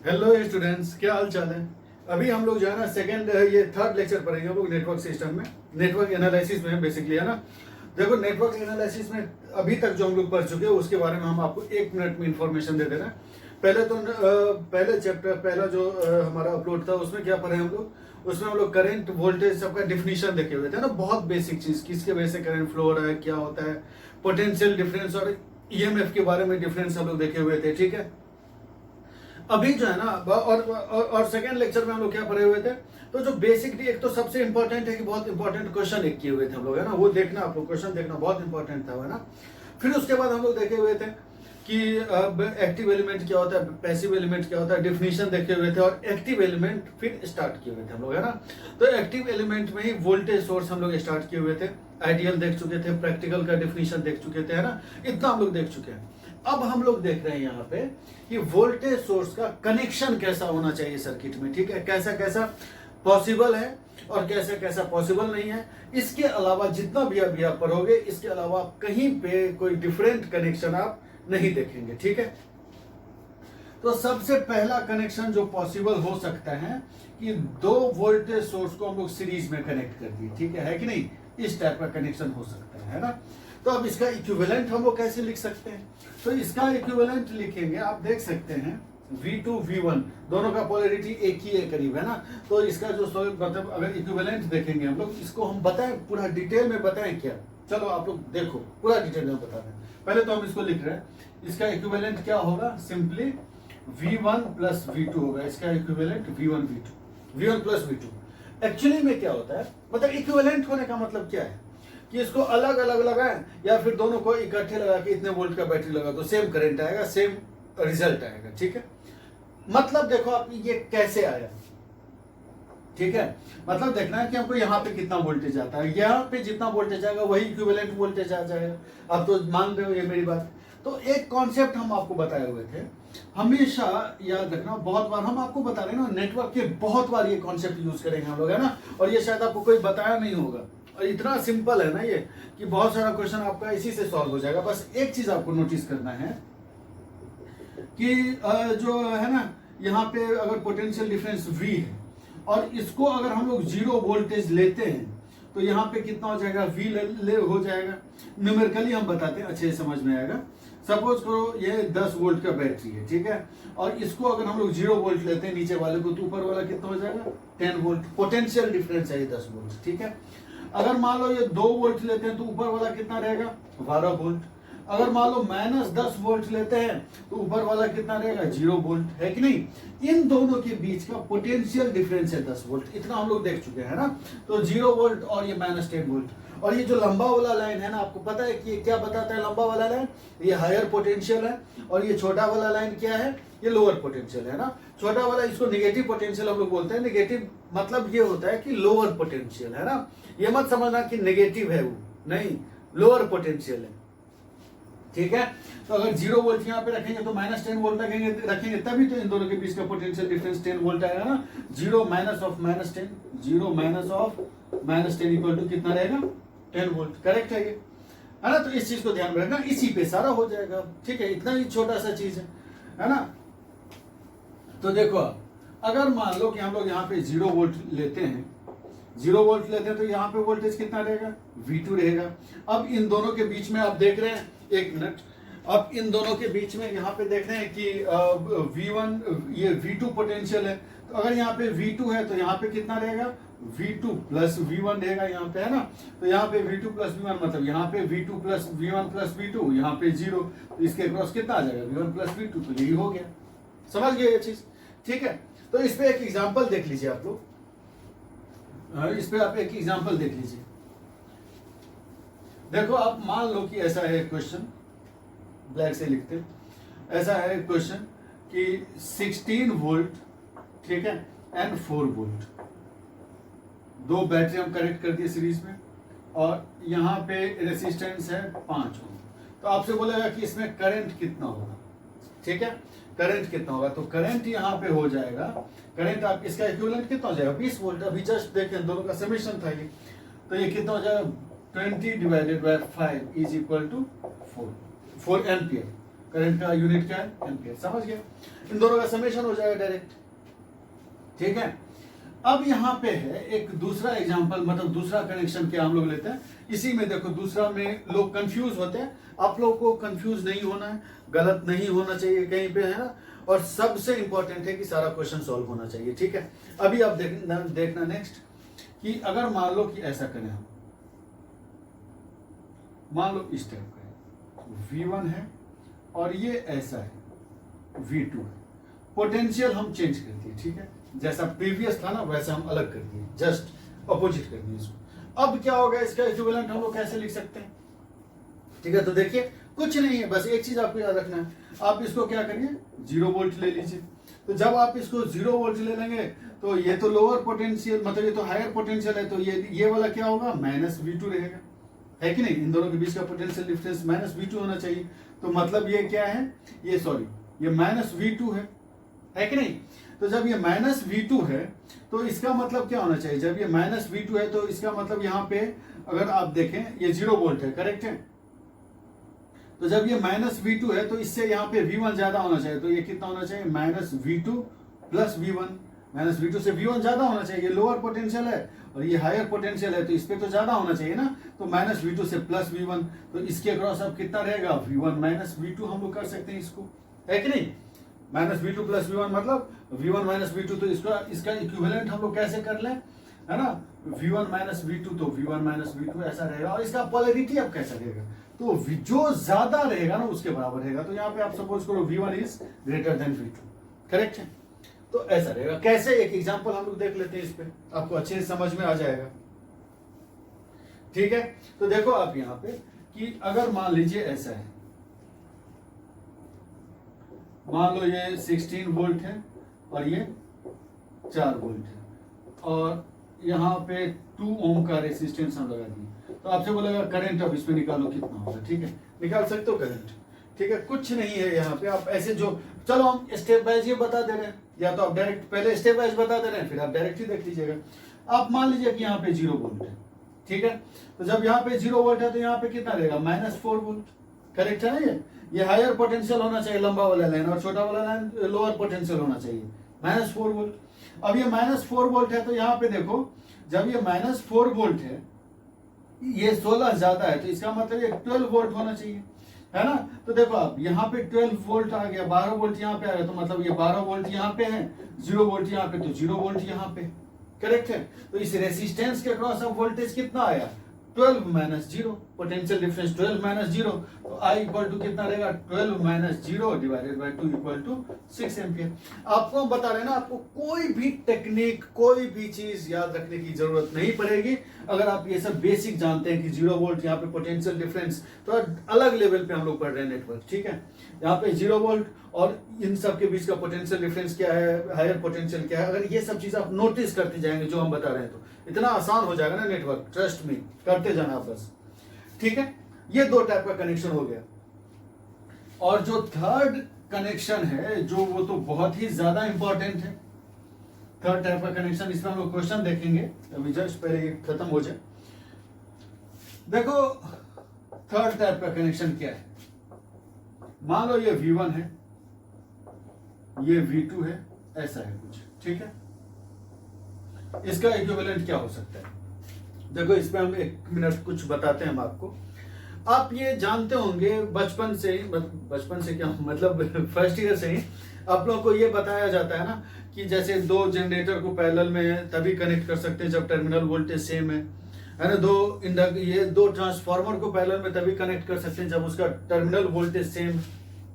Hello students, क्या हाल चाल है। अभी हम लोग जो है ना ये थर्ड लेक्चर पढ़ेंगे हम लोग नेटवर्क सिस्टम में, नेटवर्क एनालिसिस में बेसिकली, है ना। देखो, नेटवर्क एनालिसिस में अभी तक जो हम लोग पढ़ चुके हैं उसके बारे में हम आपको 1 मिनट में इंफॉर्मेशन दे दे रहे हैं। पहले चैप्टर, पहला जो हमारा अपलोड था उसमें क्या पढ़े हम लोग, उसमें हम लोग करंट वोल्टेज सबका डिफिनीशन देखे हुए थे ना। बहुत बेसिक चीज, किसके वजह से करंट फ्लो हो रहा है, क्या होता है, पोटेंशियल डिफरेंस और ईएमएफ के बारे में डिफरेंस हम लोग देखे हुए थे। ठीक है, अभी जो है ना और सेकेंड लेक्चर में हम लोग क्या पढ़े हुए थे, तो जो बेसिकली एक तो सबसे इंपॉर्टेंट है कि बहुत इंपॉर्टेंट क्वेश्चन एक किए हुए थे हम लोग, है ना। वो देखना, आप लोग क्वेश्चन देखना, बहुत इंपॉर्टेंट था, है ना। फिर उसके बाद हम लोग देखे हुए थे कि एक्टिव एलिमेंट क्या होता है, पैसिव एलिमेंट क्या होता है, डिफिनीशन देखे हुए थे, और एक्टिव एलिमेंट फिर स्टार्ट किए हुए थे हम लोग, है ना। तो एक्टिव एलिमेंट में ही वोल्टेज सोर्स हम लोग स्टार्ट किए हुए थे, आइडियल देख चुके थे, प्रैक्टिकल का डिफिनीशन देख चुके थे, है ना। इतना हम लोग देख चुके हैं। अब हम लोग देख रहे हैं यहाँ पे कि वोल्टेज सोर्स का कनेक्शन कैसा होना चाहिए सर्किट में। ठीक है, कैसा कैसा पॉसिबल है और कैसा कैसा पॉसिबल नहीं है। इसके अलावा जितना भी अभी आप पढ़ोगे, इसके अलावा कहीं पे कोई डिफरेंट कनेक्शन आप नहीं देखेंगे। ठीक है, तो सबसे पहला कनेक्शन जो पॉसिबल हो सकता है कि दो वोल्टेज सोर्स को हम लोग सीरीज में कनेक्ट कर दिए। ठीक है कि नहीं, इस टाइप का कनेक्शन हो सकता है ना। तो अब इसका इक्विवेलेंट हम लोग कैसे लिख सकते हैं, तो इसका इक्विवेलेंट लिखेंगे, आप देख सकते हैं V2 V1 दोनों का पोलैरिटी एक ही है करीब, है ना। तो इसका जो मतलब अगर इक्विवेलेंट देखेंगे हम लोग, इसको हम बताएं, पूरा डिटेल में बताएं क्या। चलो आप लोग देखो, पूरा डिटेल में बता रहे हैं। पहले तो हम इसको लिख रहे हैं, इसका इक्विवेलेंट क्या होगा, सिंपली V1 प्लस V2 होगा। इसका equivalent V1 V2, V1 plus V2। Actually में क्या होता है, मतलब इक्विवेलेंट होने का मतलब क्या है कि इसको अलग अलग लगाएं या फिर दोनों को इकट्ठे लगा के इतने वोल्ट का बैटरी लगा तो सेम करंट आएगा, सेम रिजल्ट आएगा। ठीक है, मतलब देखो आप ये कैसे आया। ठीक है, मतलब देखना है कि हमको यहाँ पे कितना वोल्टेज आता है, यहाँ पे जितना वोल्टेज आएगा वही इक्विवेलेंट वोल्टेज आ जाएगा। आप तो मान रहे हो ये मेरी बात। तो एक कॉन्सेप्ट हम आपको बताए हुए थे, हमेशा याद रखना, बहुत बार हम आपको बता रहे हैं ना, नेटवर्क के बहुत बार ये कॉन्सेप्ट यूज करेंगे हम लोग, है ना। और ये शायद आपको कोई बताया नहीं होगा, और इतना सिंपल है ना ये कि बहुत सारा क्वेश्चन आपका इसी से सॉल्व हो जाएगा। बस एक चीज आपको नोटिस करना है कि जो है ना, यहाँ पे अगर पोटेंशियल डिफरेंस V है और इसको अगर हम लोग 0 वोल्टेज लेते हैं तो यहाँ पे कितना हो जाएगा, V ले हो जाएगा। न्यूमेरिकली हम बताते हैं, अच्छे समझ में आएगा। सपोज करो ये 10 वोल्ट का बैटरी है, ठीक है, और इसको अगर हम लोग 0 वोल्ट लेते हैं नीचे वाले को, तो ऊपर वाला कितना हो जाएगा, 10 वोल्ट। पोटेंशियल डिफरेंस है ये 10 वोल्ट। ठीक है, अगर मान लो ये 2 वोल्ट लेते हैं तो ऊपर वाला कितना रहेगा, 12 वोल्ट। अगर मान लो -10 वोल्ट लेते हैं तो ऊपर वाला कितना रहेगा, 0 वोल्ट, है कि नहीं। इन दोनों के बीच का पोटेंशियल डिफरेंस है 10 वोल्ट। इतना हम लोग देख चुके हैं ना। तो 0 वोल्ट और ये -10 वोल्ट, और ये जो लंबा वाला लाइन है ना, आपको पता है कि ये क्या बताता है, लंबा वाला लाइन ये हायर पोटेंशियल है, और ये छोटा वाला लाइन क्या है, ये लोअर पोटेंशियल है ना। छोटा वाला, इसको निगेटिव पोटेंशियल हम लोग बोलते हैं। निगेटिव मतलब ये होता है कि लोअर पोटेंशियल, है ना। ये मत समझना कि नेगेटिव है, वो नहीं, लोअर पोटेंशियल है। ठीक है, तो अगर 0 वोल्ट यहाँ पे रखेंगे तो -10 वोल्ट रखेंगे तभी तो इन दोनों के बीच का पोटेंशियल डिफरेंस 10 वोल्ट आएगा ना। 0 minus of -10, 0 minus of -10 equal to कितना रहेगा, 10 वोल्ट। करेक्ट है ये, है ना। तो इस चीज को ध्यान में रखना, इसी पे सारा हो जाएगा। ठीक है, इतना ही छोटा सा चीज है ना। तो देखो, अगर मान लो कि हम लोग यहाँ पे 0 वोल्ट लेते हैं, 0 वोल्ट लेते हैं तो यहाँ पे वोल्टेज कितना रहेगा, V2 रहेगा। अब इन दोनों के बीच में आप देख रहे हैं, 1 मिनट, अब इन दोनों के बीच में यहाँ पे देख रहे हैं कि V1 ये V2 पोटेंशियल है। तो अगर यहाँ पे V2 है तो यहाँ पे कितना रहेगा, V2 प्लस V1 रहेगा यहाँ पे, है ना। तो यहाँ पे V2 प्लस V1 मतलब यहाँ पे V2 plus V1 plus V2, यहाँ पे 0, तो इसके क्रॉस कितना आ जाएगा, V1 प्लस V2। तो यही हो गया, समझ गए ये चीज। ठीक है, तो इस पे एक एग्जाम्पल देख लीजिए आप लोग, इस पे आप एक एग्जाम्पल देख लीजिए। देखो, आप मान लो कि ऐसा है क्वेश्चन, ब्लैक से लिखते, ऐसा है क्वेश्चन कि 16 वोल्ट, ठीक है, एंड 4 वोल्ट, दो बैटरी हम कनेक्ट कर दिए सीरीज में, और यहाँ पे रेसिस्टेंस है 5 ओम। तो आपसे बोलेगा कि इसमें करंट कितना होगा। ठीक है, करंट कितना होगा, तो करंट यहाँ पे हो जाएगा, करंट आप इसका इक्विवेलेंट कितना हो जाएगा, 20 वोल्ट। अभी जस्ट देखें, दोनों का समेशन था ये, तो ये कितना हो जाएगा, 20 divided by 5 is equal to 4 ampere. Current का यूनिट क्या है, एम्पियर। समझ गए, इन दोनों का समेशन हो जाएगा डायरेक्ट, ठीक है। अब यहाँ पे है एक दूसरा एग्जांपल, मतलब दूसरा कनेक्शन क्या हम लोग लेते हैं। इसी में देखो दूसरा में लोग कंफ्यूज होते हैं, आप लोग को कंफ्यूज नहीं होना है, गलत नहीं होना चाहिए कहीं पे, है ना। और सबसे इंपॉर्टेंट है कि सारा क्वेश्चन सॉल्व होना चाहिए, ठीक है। अभी आप देखना नेक्स्ट कि अगर मान लो कि ऐसा करें हम, मान लो इस टाइप का है, V1 है और ये ऐसा है V2 है। पोटेंशियल हम चेंज कर दिए, ठीक है, जैसा प्रीवियस था ना वैसा हम अलग कर दिए, जस्ट अपोजिट कर दिए इसको। अब क्या होगा, इसका इक्विवेलेंट हम लोग कैसे लिख सकते हैं, ठीक है। तो देखिए कुछ नहीं है, बस एक चीज आपको याद रखना है, आप इसको क्या करिए 0 वोल्ट ले लीजिए। तो जब आप इसको 0 वोल्ट ले लेंगे तो ये तो लोअर पोटेंशियल, मतलब ये तो हायर पोटेंशियल है, तो ये वाला क्या होगा, -V2 रहेगा, है कि नहीं। इन दोनों के बीच का पोटेंशियल डिफरेंस -V2 होना चाहिए। तो मतलब ये क्या है, ये सॉरी ये -V2 है कि नहीं। तो जब ये -V2 है तो इसका मतलब क्या होना चाहिए, जब ये -V2 है तो इसका मतलब यहाँ पे अगर आप देखें ये 0 वोल्ट है, करेक्ट है। तो जब ये -V2 है तो इससे यहाँ पे V1 ज्यादा होना चाहिए, तो ये कितना होना चाहिए, -V2 + V1। -V2 से V1 ज्यादा होना चाहिए, ये लोअर पोटेंशियल है और ये हायर पोटेंशियल है, तो इस पे तो ज्यादा होना चाहिए ना। तो -V2 से +V1, तो इसके अक्रॉस अब कितना रहेगा, V1 - V2 हम लोग कर सकते हैं इसको, है कि नहीं। -V2 + V1 मतलब V1 - V2, तो इसका इक्विवेलेंट हम लोग कैसे कर लें, है ना। V1 - V2 तो V1 - V2 ऐसा रहेगा। और इसका पोलैरिटी अब कैसा रहेगा, तो जो ज्यादा रहेगा ना उसके बराबर रहेगा। तो यहाँ पे आप सपोज करो V1 is greater than V2, correct है। तो ऐसा रहेगा। कैसे, एक एग्जांपल हम लोग देख लेते हैं, इस पे आपको अच्छे से समझ में आ जाएगा, ठीक है। तो देखो आप यहाँ पे कि अगर मान लीजिए ऐसा है, मान लो ये 16 वोल्ट है और ये 4 वोल्ट है और यहाँ पे 2 ओम का रेसिस्टेंस हम लगा दिए। तो आपसे बोलेगा करंट अब इसमें निकालो कितना होगा, ठीक है, निकाल सकते हो करंट, ठीक है। कुछ नहीं है यहाँ पे, आप ऐसे जो, चलो हम स्टेप वाइज ये बता दे रहे हैं, या तो आप डायरेक्ट पहले स्टेप वाइज बता दे रहे हैं, फिर आप डायरेक्ट ही देख लीजिएगा। आप मान लीजिए कि यहाँ पे 0 वोल्ट है, ठीक है। तो जब यहाँ पे 0 वोल्ट है तो यहाँ पे कितना रहेगा, -4 वोल्ट, करेक्ट है ना। ये हायर पोटेंशियल होना चाहिए लंबा वाला लाइन, और छोटा वाला लाइन लोअर पोटेंशियल होना चाहिए, -4 वोल्ट। अब ये -4 वोल्ट है तो यहाँ पे देखो, जब ये -4 वोल्ट है, ये 16 ज्यादा है, तो इसका मतलब ये 12 वोल्ट होना चाहिए, है ना। तो देखो आप यहाँ पे 12 वोल्ट आ गया, 12 वोल्ट यहाँ पे आ गया, तो मतलब ये 12 वोल्ट यहाँ पे है, 0 वोल्ट यहाँ पे, तो 0 वोल्ट यहाँ पे, करेक्ट है। तो इस रेसिस्टेंस के अक्रॉस अब वोल्टेज कितना आया, 12 - 0, पोटेंशियल डिफरेंस 12 - 0, तो I = कितना रहेगा, 12 - 0 / 2 = 6 एम्पियर। आपको हम बता रहे हैं ना, आपको कोई भी टेक्निक, कोई भी चीज याद रखने की जरूरत नहीं पड़ेगी अगर आप ये सब बेसिक जानते हैं कि 0 वोल्ट यहाँ पे पोटेंशियल डिफरेंस, तो अलग लेवल पे हम लोग पढ़ रहे हैं नेटवर्क, ठीक है। यहाँ पे 0 वोल्ट और इन सब के बीच का पोटेंशियल डिफरेंस क्या है, हायर पोटेंशियल क्या है, अगर ये सब चीज आप नोटिस करते जाएंगे जो हम बता रहे हैं तो इतना आसान हो जाएगा ना नेटवर्क, ट्रस्ट में, करते जाना आप बस, ठीक है। ये 2 टाइप का कनेक्शन हो गया। और जो थर्ड कनेक्शन है, जो वो तो बहुत ही ज्यादा इंपॉर्टेंट है, थर्ड टाइप का कनेक्शन, इसमें हम लोग क्वेश्चन देखेंगे, अभी जस्ट पहले ये खत्म हो जाए। देखो थर्ड टाइप का कनेक्शन क्या है, मान लो ये V1 है, ये V2 है, ऐसा है कुछ, ठीक है। इसका इक्विवेलेंट क्या हो सकता है, देखो इस पे हम 1 मिनट कुछ बताते हैं हम आपको। आप ये जानते होंगे बचपन से ही, बचपन से क्या मतलब फर्स्ट ईयर से ही आप लोगों को ये बताया जाता है ना कि जैसे 2 जनरेटर को पैरेलल में तभी कनेक्ट कर सकते हैं जब टर्मिनल वोल्टेज सेम है ना। 2 ट्रांसफार्मर को पैरेलल में तभी कनेक्ट कर सकते हैं जब उसका terminal voltage same,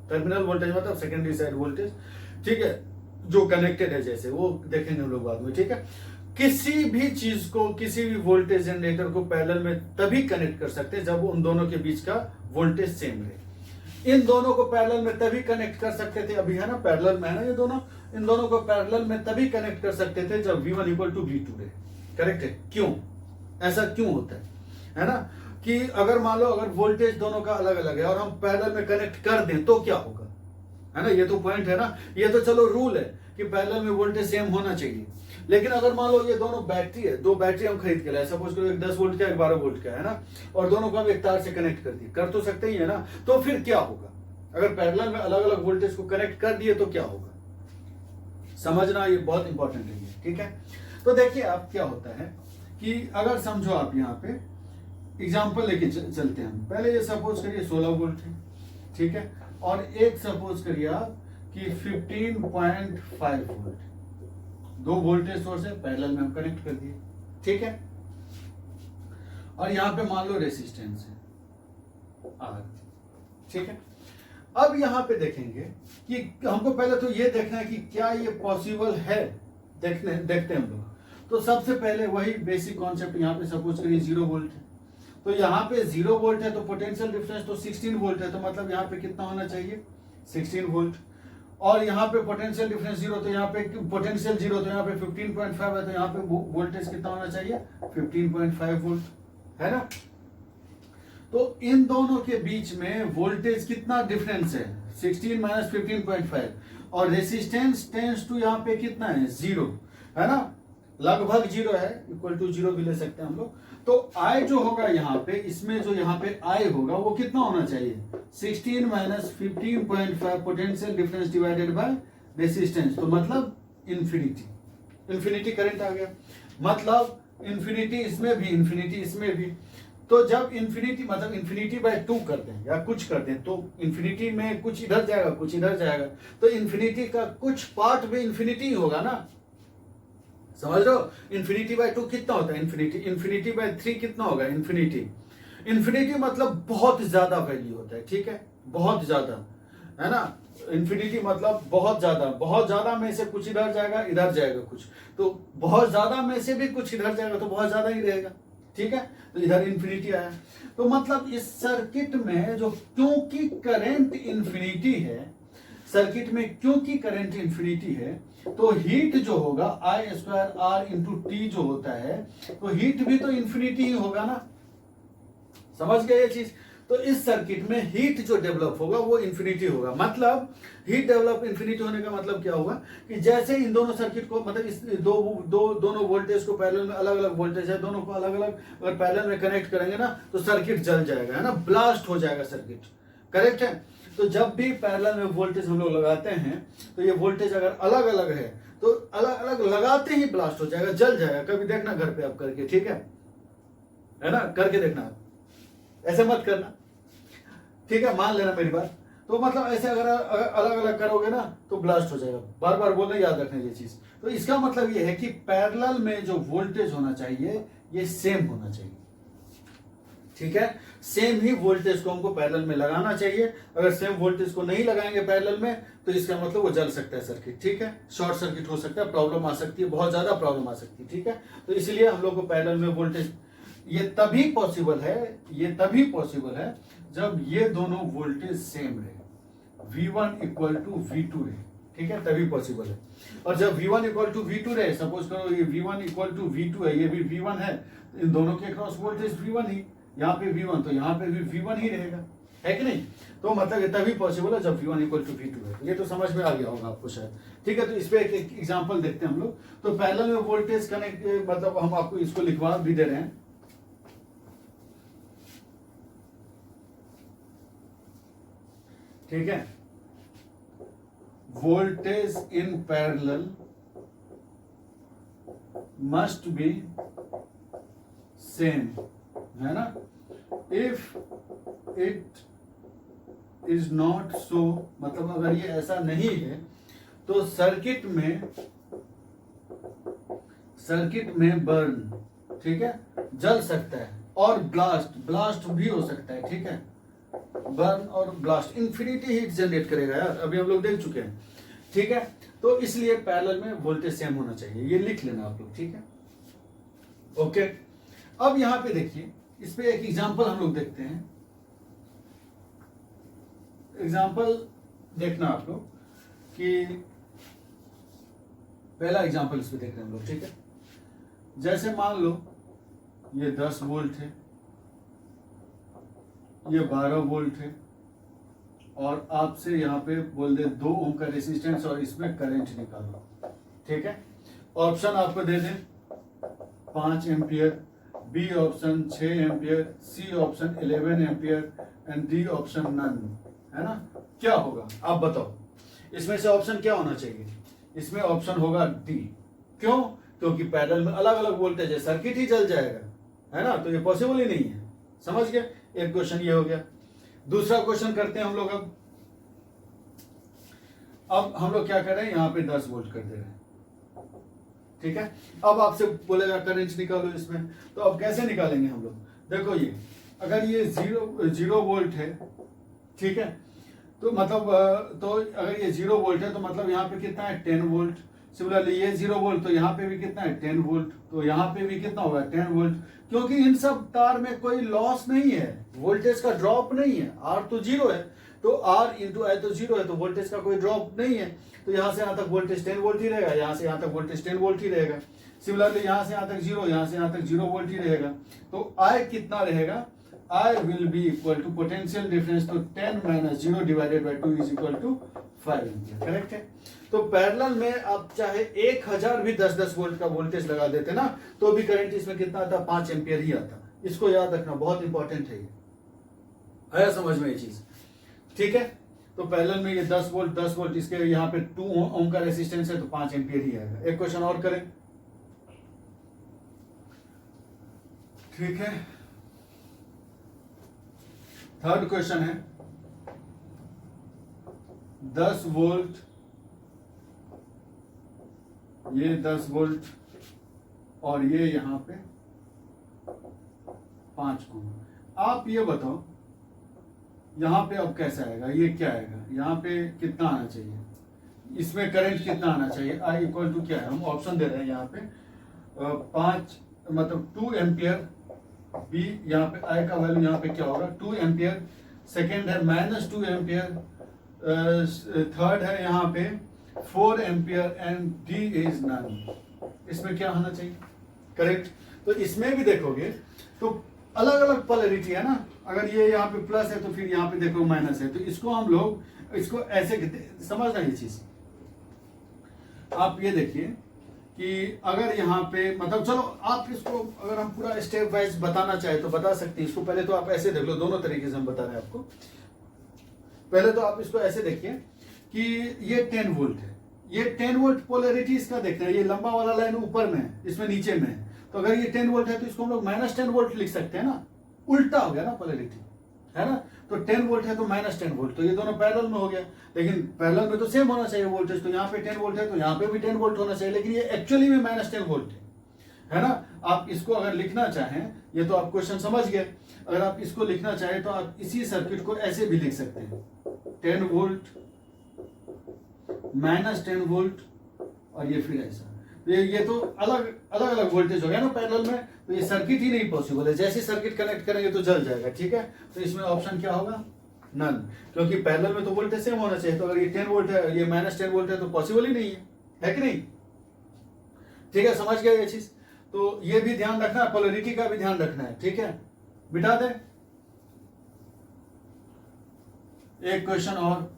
terminal voltage मतलब सेकेंडरी साइड वोल्टेज, ठीक है, जो कनेक्टेड है, जैसे वो देखेंगे हम लोग बाद में, ठीक है। किसी भी चीज को, किसी भी वोल्टेज जनरेटर को पैरेलल में तभी कनेक्ट कर सकते हैं जब उन दोनों के बीच का वोल्टेज सेम रहे। इन दोनों को पैरेलल में तभी कनेक्ट कर सकते थे, अभी है ना पैरेलल में है ना ये दोनों, इन दोनों को पैरेलल में तभी कनेक्ट कर सकते थे जब V1 = V2 रहे, करेक्ट है। क्यों, ऐसा क्यों होता है ना, कि अगर मान लो अगर वोल्टेज दोनों का अलग अलग है और हम पैरेलल में कनेक्ट कर दें तो क्या होगा, है ना, ये तो पॉइंट है ना। ये तो चलो रूल है कि पैरेलल में वोल्टेज सेम होना चाहिए, लेकिन अगर मान लो ये दोनों बैटरी है, 2 बैटरी हम खरीद के लाए, सपोज करो एक 10 वोल्ट का, एक 12 वोल्ट का, है ना, और दोनों को हम एक तार से कनेक्ट कर दिए, कर तो सकते ही है ना। तो फिर क्या होगा, अगर पैरेलल में अलग अलग वोल्टेज को कनेक्ट कर दिए तो क्या होगा, समझना ये बहुत इंपॉर्टेंट है ये, ठीक है। तो देखिए आप क्या होता है कि अगर समझो आप यहाँ पे एग्जाम्पल लेके चलते हैं, पहले ये सपोज करिए 16 वोल्ट है, ठीक है, और एक सपोज करिए आप कि 15.5 वोल्ट, दो वोल्टेज सोर्स है, पैरेलल में हम कनेक्ट कर दिए, ठीक है। और यहाँ पे मान लो रेसिस्टेंस है R, ठीक है। अब यहाँ पे देखेंगे कि हमको पहले तो ये देखना है कि क्या ये पॉसिबल है, देखते हैं हम लोग। तो सबसे पहले वही बेसिक कॉन्सेप्ट, यहाँ पे सपोज करिए 0 वोल्ट है, तो यहाँ पे 0 वोल्ट है तो पोटेंशियल डिफरेंस तो 16 वोल्ट है, तो मतलब यहाँ पे कितना होना चाहिए 16 वोल्ट। और यहाँ पे पोटेंशियल डिफरेंस 0, तो यहाँ पे पोटेंशियल 0, तो यहाँ पे 15.5 है, तो यहाँ पे वोल्टेज कितना होना चाहिए 15.5 वोल्ट, है ना। तो इन दोनों के बीच में वोल्टेज कितना डिफरेंस है 16 माइनस 15.5, और रेसिस्टेंस टेंस टू यहाँ पे कितना है 0, है ना, लगभग 0 है, इक्वल टू 0 भी ले सकते हैं हम लोग। तो I जो होगा यहाँ पे, इसमें जो यहाँ पे I होगा वो कितना होना चाहिए 16 minus 15.5 potential difference divided by resistance, तो मतलब इन्फिनिटी करंट आ गया, मतलब इन्फिनिटी इसमें भी इन्फिनिटी इसमें भी। तो जब इन्फिनिटी मतलब इन्फिनिटी बाय 2 करते हैं या कुछ करते हैं, तो इन्फिनिटी में कुछ इधर जाएगा कुछ इधर जाएगा, तो इन्फिनिटी का कुछ पार्ट भी इन्फिनिटी होगा ना, समझ रहे हो। इन्फिनिटी बाय 2 कितना होता है इन्फिनिटी बाय 3 कितना होगा इन्फिनिटी मतलब बहुत ज्यादा वैल्यू होता है, ठीक है, बहुत ज्यादा, है ना। इन्फिनिटी मतलब बहुत ज्यादा में से कुछ इधर जाएगा कुछ, तो बहुत ज्यादा में से भी कुछ इधर जाएगा तो बहुत ज्यादा ही रहेगा, ठीक है। तो इधर इन्फिनिटी आया, तो मतलब इस सर्किट में जो क्योंकि करंट इन्फिनिटी है, सर्किट में क्योंकि करंट इन्फिनिटी है, तो हीट जो होगा I square R into T जो होता है, तो हीट भी तो इन्फिनिटी ही होगा ना, समझ गए ये चीज। तो इस सर्किट में हीट जो डेवलप होगा वो इन्फिनिटी होगा, मतलब हीट डेवलप इन्फिनिटी होने का मतलब क्या होगा कि जैसे इन दोनों सर्किट को, मतलब इस दोनों वोल्टेज को पैरेलल में अलग अलग वोल्टेज है, दोनों को अलग अलग अगर पैरेलल में कनेक्ट करेंगे ना तो सर्किट जल जाएगा, है ना, ब्लास्ट हो जाएगा सर्किट, करेक्ट है। तो जब भी पैरेलल में वोल्टेज हम लोग लगाते हैं तो ये वोल्टेज अगर अलग अलग है तो अलग अलग लगाते ही ब्लास्ट हो जाएगा, जल जाएगा। कभी देखना घर पे आप करके, ठीक है ना, करके देखना, ऐसे मत करना, ठीक है, मान लेना मेरी बात। तो मतलब ऐसे अगर अलग अलग करोगे ना तो ब्लास्ट हो जाएगा, बार बार बोलना, याद रखना ये चीज। तो इसका मतलब ये है कि पैरेलल में जो वोल्टेज होना चाहिए ये सेम होना चाहिए, ठीक है, सेम ही वोल्टेज को हमको पैरेलल में लगाना चाहिए। अगर सेम वोल्टेज को नहीं लगाएंगे पैरेलल में तो इसका मतलब वो जल सकता है सर्किट, ठीक है, शॉर्ट सर्किट हो सकता है, प्रॉब्लम आ सकती है, बहुत ज्यादा प्रॉब्लम आ सकती है, ठीक है। तो इसलिए हम लोग को पैरेलल में वोल्टेज ये तभी पॉसिबल है जब ये दोनों वोल्टेज सेम रहे, V1 इक्वल टू V2 रहे, ठीक है, तभी पॉसिबल है। और जब V1 इक्वल टू V2 रहे, सपोज करो ये V1 इक्वल टू V2 है, ये भी V1 है, इन दोनों के क्रॉस वोल्टेज V1 ही, यहाँ पे V1 तो यहाँ पे भी V1 ही रहेगा, है कि नहीं। तो मतलब ये तभी पॉसिबल है जब V1 इक्वल टू V2 है। ये तो समझ में आ गया होगा आपको शायद, ठीक है। तो इस पे एक एग्जांपल देखते हैं हम लोग। तो पैरेलल में वोल्टेज कनेक्ट, मतलब हम आपको इसको लिखवा भी दे रहे हैं, ठीक है। Voltage in parallel must be same, है ना। If it is not so, मतलब अगर ये ऐसा नहीं है तो सर्किट में बर्न, ठीक है, जल सकता है, और ब्लास्ट भी हो सकता है, ठीक है। बर्न और ब्लास्ट इन्फिनिटी हीट जनरेट करेगा यार, अभी हम लोग देख चुके हैं, ठीक है। तो इसलिए पैरेलल में वोल्टेज सेम होना चाहिए, ये लिख लेना आप लोग, ठीक है, ओके। अब यहां पे देखिए, इस पे एक एग्जांपल हम लोग देखते हैं। एग्जांपल देखना आप लोग कि पहला एग्जांपल इस पे देख रहे हैं हम लोग, ठीक है। जैसे मान लो ये 10 वोल्ट है, ये 12 वोल्ट है, और आपसे यहाँ पे बोल दे 2 ओम का रेसिस्टेंस और इसमें करंट निकालो, ठीक है। ऑप्शन आपको दे दें 5 ampere, B option 6 ampere, C option 11 ampere and D option none, है ना, क्या होगा आप बताओ, इसमें से ऑप्शन क्या होना चाहिए, इसमें ऑप्शन होगा डी। क्यों? क्योंकि पैरेलल में अलग अलग वोल्टेज है, सर्किट ही जल जाएगा, है ना, तो ये पॉसिबल ही नहीं है। समझ गए, एक क्वेश्चन ये हो गया। दूसरा क्वेश्चन करते हैं हम लोग। अब हम लोग क्या कर रहे हैं, यहाँ पे 10 वोल्ट कर दे रहे हैं, ठीक है। अब आपसे बोलेगा करंट निकालो इसमें, तो अब कैसे निकालेंगे हम लोग, देखो ये अगर ये जीरो वोल्ट है, ठीक है, तो मतलब तो अगर ये 0 वोल्ट है तो मतलब यहाँ पे कितना है 10 वोल्ट। सिमिलरली ये 0 वोल्ट, तो यहाँ पे भी कितना है 10 वोल्ट, तो यहाँ पे भी कितना होगा 10 वोल्ट, क्योंकि इन सब तार में कोई लॉस नहीं है, वोल्टेज का ड्रॉप नहीं है, आर तो 0 है, तो आर इंटू आई तो 0 है, तो वोल्टेज का कोई ड्रॉप नहीं है, तो यहाँ से यहाँ तक वोल्टेज 10 वोल्ट ही रहेगा, यहाँ से यहाँ तक वोल्टेज 10 वोल्ट ही रहेगा। सिमिलरली यहाँ से यहाँ तक 0, यहाँ से यहाँ तक 0 वोल्ट ही रहेगा, तो आई कितना रहेगा, I will be equal to potential difference, तो 10 minus 0 divided by 2 is equal to 5 ampere, correct है। तो पैरेलल में आप चाहे 1000 भी 10-10 वोल्ट का वोल्टेज लगा देते ना, तो भी करंट इसमें कितना आता, 5 एम्पियर ही आता। इसको याद रखना, बहुत इंपॉर्टेंट है ये, आया समझ में ये चीज, ठीक है। तो पैरेलल में ये 10 वोल्ट इसके यहाँ पे 2 ओम का रेसिस्टेंस है, तो 5 एम्पियर ही आएगा। एक क्वेश्चन और करें, ठीक है। थर्ड क्वेश्चन है 10 वोल्ट, ये 10 वोल्ट और ये यहां पे 5 ओम। आप ये बताओ यहां पे अब कैसा आएगा, ये क्या आएगा, यहां पे कितना आना चाहिए, इसमें करंट कितना आना चाहिए, आई इक्वल टू क्या है, हम ऑप्शन दे रहे हैं यहाँ पे 5 मतलब 2 एम्पियर, बी यहाँ पे आई का वैल्यू यहाँ पे क्या होगा 2 एम्पियर, सेकेंड है -2 एम्पियर, थर्ड है यहाँ पे 4 ampere and D is none. इसमें क्या होना चाहिए, करेक्ट। तो इसमें भी देखोगे तो अलग अलग पोलैरिटी है ना, अगर ये यहाँ पे प्लस है तो फिर यहाँ पे देखो माइनस है, तो इसको हम लोग इसको ऐसे समझना, ये चीज आप ये देखिए कि अगर यहाँ पे मतलब चलो आप इसको अगर हम पूरा स्टेप वाइज बताना चाहे तो बता सकते हैं। इसको पहले तो आप ऐसे देख लो, दोनों तरीके से हम बता रहे हैं आपको। पहले तो आप इसको ऐसे देखिए कि ये 10 वोल्ट है, ये 10 वोल्ट पोलैरिटी इसका देखना है, ये लंबा वाला लाइन ऊपर में है, इसमें नीचे में है, तो अगर ये 10 वोल्ट है तो इसको हम लोग -10 वोल्ट लिख सकते हैं ना, उल्टा हो गया ना पोलैरिटी, है ना। तो 10 वोल्ट है तो -10 वोल्ट, तो ये दोनों पैरेलल में हो गया, लेकिन पैरेलल में तो सेम होना चाहिए वोल्टेज, तो यहाँ पे 10 वोल्ट है तो यहाँ पे भी 10 वोल्ट होना चाहिए, लेकिन ये एक्चुअली में -10 वोल्ट है ना। आप इसको अगर लिखना चाहें, ये तो आप क्वेश्चन समझ गए, अगर आप इसको लिखना चाहें तो आप इसी सर्किट को ऐसे भी लिख सकते हैं, 10 वोल्ट -10 वोल्ट और ये फिर ऐसा, ये तो अलग अलग वोल्टेज हो गया ना पैरेलल में, तो ये सर्किट ही नहीं पॉसिबल है, जैसे सर्किट कनेक्ट करेंगे तो जल जाएगा, ठीक है। तो इसमें ऑप्शन क्या होगा, नन, क्योंकि पैरेलल में तो वोल्टेज सेम होना चाहिए, तो अगर ये 10 वोल्ट है ये -10 वोल्ट है तो पॉसिबल ही नहीं है कि नहीं, ठीक है, समझ गए ये चीज। तो ये भी ध्यान रखना है, पोलैरिटी का भी ध्यान रखना है, ठीक है। बिठा दे एक क्वेश्चन और,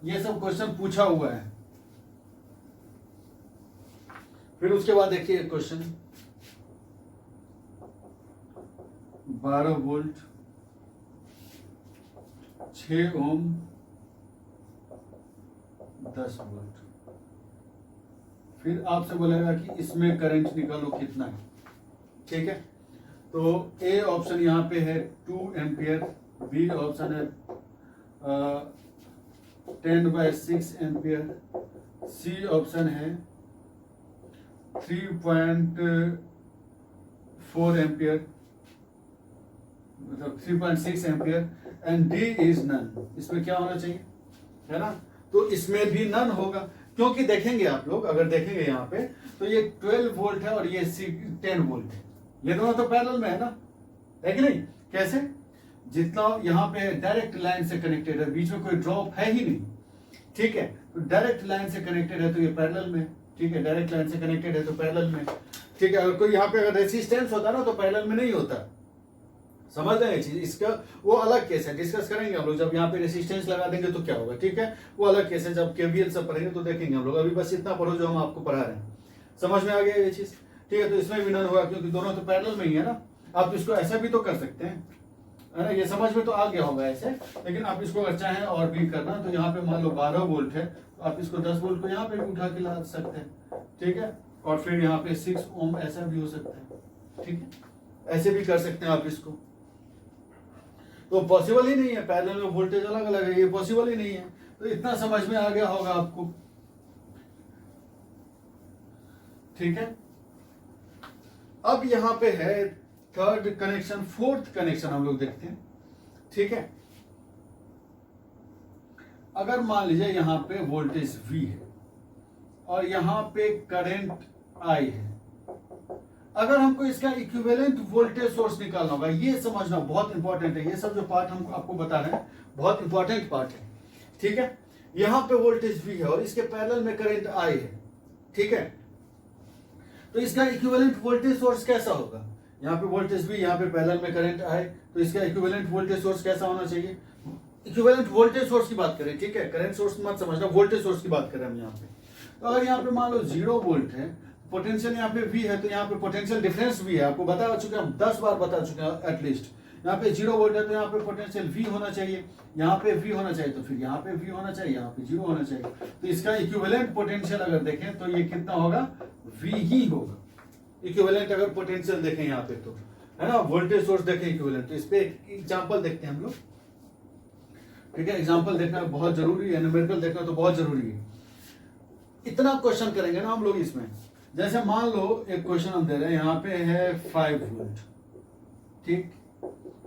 ये सब क्वेश्चन पूछा हुआ है, फिर उसके बाद देखिए क्वेश्चन 12 वोल्ट 6 ओम 10 वोल्ट, फिर आपसे बोलेगा कि इसमें करंट निकालो कितना है, ठीक है। तो ए ऑप्शन यहाँ पे है 2 एम्पियर, बी ऑप्शन है 10/6 एम्पियर, सी ऑप्शन है 3.4 एम्पियर मतलब 3.6 ampere and D is none. इसमें क्या होना चाहिए, है ना, तो इसमें भी नन होगा, क्योंकि देखेंगे आप लोग अगर देखेंगे यहाँ पे तो ये 12 वोल्ट है और ये 10 वोल्ट है, ये दोनों तो पैरेलल में है ना, है कि नहीं। कैसे, जितना यहाँ पे डायरेक्ट लाइन से कनेक्टेड है, बीच में कोई ड्रॉप है ही नहीं, ठीक है, तो डायरेक्ट लाइन से कनेक्टेड है तो ये पैरेलल में, ठीक है, डायरेक्ट लाइन से कनेक्टेड है तो पैरेलल में, ठीक है। अगर कोई यहाँ पे अगर रेसिस्टेंस होता ना तो पैरेलल में नहीं होता, समझ रहे हैं चीज। इसका वो अलग केस है, डिस्कस करेंगे हम लोग, जब यहाँ पे रेसिस्टेंस लगा देंगे तो क्या होगा, ठीक है, वो अलग केस है, जब केवीएल सब पढ़ेंगे तो देखेंगे हम लोग। अभी बस इतना पढ़ो जो हम आपको पढ़ा रहे हैं, समझ में आ गया ये चीज, ठीक है। तो इसमें भी नन होगा क्योंकि दोनों तो पैरेलल में ही है ना। आप इसको ऐसा भी तो कर सकते हैं, है ना, ये समझ में तो आ गया होगा ऐसे। लेकिन आप इसको अगर चाहें और भी करना तो यहाँ पे मान लो 12 वोल्ट है, तो आप इसको 10 वोल्ट को यहाँ पे भी उठा के ला सकते हैं, ठीक है। और फिर यहाँ पे 6 ओम ऐसा भी हो सकता है, ठीक है, ऐसे भी कर सकते हैं आप इसको। तो पॉसिबल ही नहीं है, पैरेलल में वोल्टेज अलग अलग है, ये पॉसिबल ही नहीं है। तो इतना समझ में आ गया होगा आपको, ठीक है। अब यहाँ पे है थर्ड कनेक्शन, फोर्थ कनेक्शन हम लोग देखते हैं, ठीक है। अगर मान लीजिए यहाँ पे वोल्टेज V है और यहाँ पे करंट I है, अगर हमको इसका इक्विवेलेंट वोल्टेज सोर्स निकालना होगा, ये समझना बहुत इंपॉर्टेंट है। ये सब जो पार्ट हम आपको बता रहे हैं बहुत इंपॉर्टेंट पार्ट है, ठीक है। यहाँ पे वोल्टेज V है और इसके पैरेलल में करंट I है, ठीक है। तो इसका इक्विवेलेंट वोल्टेज सोर्स कैसा होगा? यहाँ पे वोल्टेज V, यहाँ पे पैरेलल में करंट I, तो इसका इक्विवेलेंट वोल्टेज सोर्स कैसा होना चाहिए? इक्विवेलेंट वोल्टेज सोर्स की बात करें, ठीक है, करंट सोर्स मत समझना, वोल्टेज सोर्स की बात करें हम यहाँ पे। तो अगर यहाँ पे मान लो 0 वोल्ट है, पोटेंशियल यहाँ पे V है, तो यहाँ पे पोटेंशियल डिफरेंस भी है, आपको बता चुके हैं हम 10 बार बता चुके हैं एटलीस्ट। यहाँ पे 0 वोल्ट है तो यहाँ पे पोटेंशियल V होना चाहिए, यहाँ पे V होना चाहिए, तो फिर यहाँ पे V होना चाहिए, यहाँ पे 0 होना चाहिए। तो इसका इक्विवेलेंट पोटेंशियल अगर देखें तो ये कितना होगा? V ही होगा। इक्विवेलेंट अगर पोटेंशियल देखें यहाँ पे तो, है ना, वोल्टेज सोर्स देखें इक्विवेलेंट। तो इस पे एग्जाम्पल देखते हैं हम लोग, ठीक है। एग्जाम्पल देखना बहुत जरूरी है, न्यूमेरिकल देखना तो बहुत जरूरी है। इतना क्वेश्चन करेंगे ना हम लोग इसमें, जैसे मान लो एक क्वेश्चन हम दे रहे हैं, यहाँ पे है 5 वोल्ट, ठीक,